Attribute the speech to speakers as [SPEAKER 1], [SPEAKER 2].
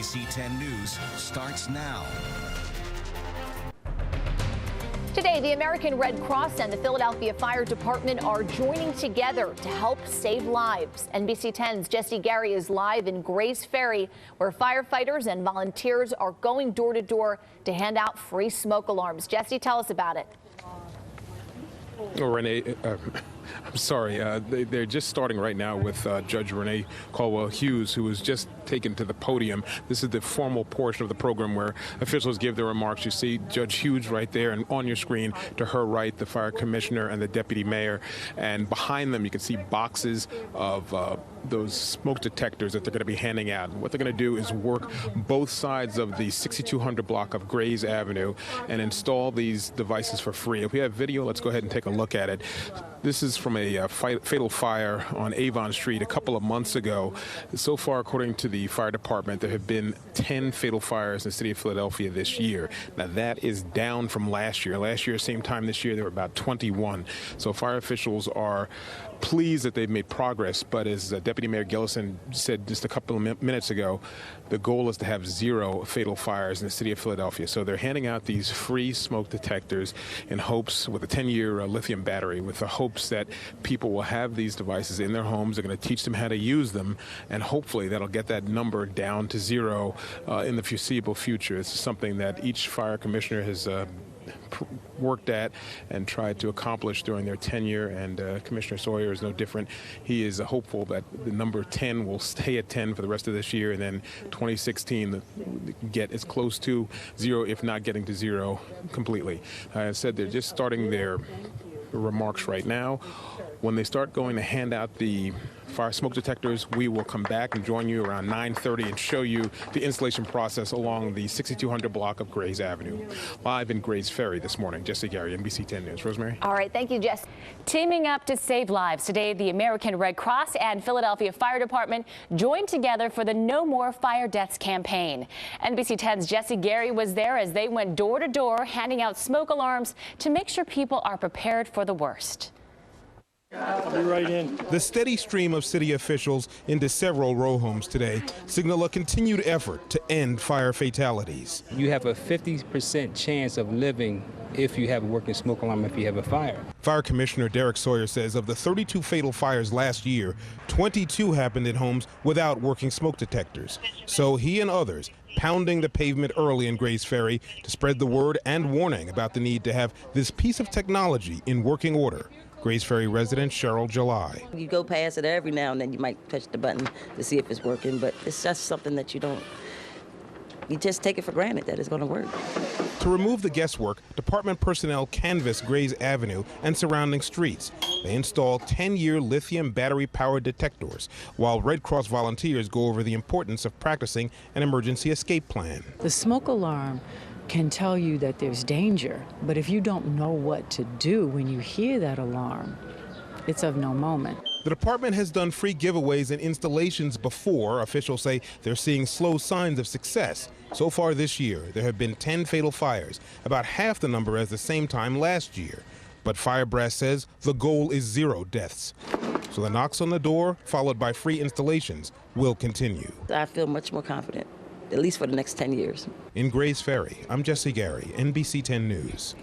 [SPEAKER 1] NBC 10 News starts now.
[SPEAKER 2] Today, the American Red Cross and the Philadelphia Fire Department are joining together to help save lives. NBC 10's Jesse Gary is live in Grays Ferry, where firefighters and volunteers are going door to door to hand out free smoke alarms. Jesse, tell us about it.
[SPEAKER 3] Oh, Renee, I'm sorry. They're just starting right now with Judge Renee Caldwell-Hughes, who was just taken to the podium. This is the formal portion of the program where officials give their remarks. You see Judge Hughes right there, and on your screen to her right, the fire commissioner and the deputy mayor. And behind them, you can see boxes of those smoke detectors that they're going to be handing out. What they're going to do is work both sides of the 6200 block of Grays Avenue and install these devices for free. If we have video, let's go ahead and take a look at it. This is from a fatal fire on Avon Street a couple of months ago. So far, according to the fire department, there have been 10 fatal fires in the city of Philadelphia this year. Now, that is down from last year. Last year, same time this year, there were about 21. So fire officials are pleased that they've made progress, but as Deputy Mayor Gillison said just a couple of minutes ago, the goal is to have 0 fatal fires in the city of Philadelphia. So they're handing out these free smoke detectors in hopes, with a 10-year lithium battery, with the hopes that people will have these devices in their homes. They're going to teach them how to use them, and hopefully that'll get that number down to 0 in the foreseeable future. It's something that each fire commissioner has worked at and tried to accomplish during their tenure, and Commissioner Sawyer is no different. He is hopeful that the number 10 will stay at 10 for the rest of this year, and then 2016 get as close to 0, if not getting to 0 completely. I said they're just starting their remarks right now. When they start going to hand out the fire smoke detectors, we will come back and join you around 9:30 and show you the installation process along the 6200 block of Grays Avenue. Live in Grays Ferry this morning, Jesse Gary, NBC 10 News. Rosemary?
[SPEAKER 2] All right, thank you, Jess.
[SPEAKER 4] Teaming up to save lives today, the American Red Cross and Philadelphia Fire Department joined together for the No More Fire Deaths campaign. NBC 10's Jesse Gary was there as they went door to door handing out smoke alarms to make sure people are prepared for the worst.
[SPEAKER 5] Right in. The steady stream of city officials into several row homes today signal a continued effort to end fire fatalities.
[SPEAKER 6] You have a 50% chance of living if you have a working smoke alarm if you have a fire.
[SPEAKER 5] Fire Commissioner Derek Sawyer says of the 32 fatal fires last year, 22 happened in homes without working smoke detectors. So he and others pounding the pavement early in Grays Ferry to spread the word and warning about the need to have this piece of technology in working order. Grays Ferry resident SHERYL July.
[SPEAKER 7] You go past it every now and then, you might touch the button to see if it's working, but it's just something that you just take it for granted that it's going to work.
[SPEAKER 5] To remove the guesswork, department personnel canvass Grays Avenue and surrounding streets. They install 10-year lithium battery-powered detectors, while Red Cross volunteers go over the importance of practicing an emergency escape plan.
[SPEAKER 8] The smoke alarm can tell you that there's danger, but if you don't know what to do when you hear that alarm, it's of no moment.
[SPEAKER 5] The department has done free giveaways and installations before. Officials say they're seeing slow signs of success. So far this year, there have been 10 fatal fires, about half the number as the same time last year. But Fire Brass says the goal is 0 deaths. So the knocks on the door, followed by free installations, will continue.
[SPEAKER 7] I feel much more confident, at least for the next 10 years.
[SPEAKER 5] In Grays Ferry, I'm Jesse Gary, NBC 10 News.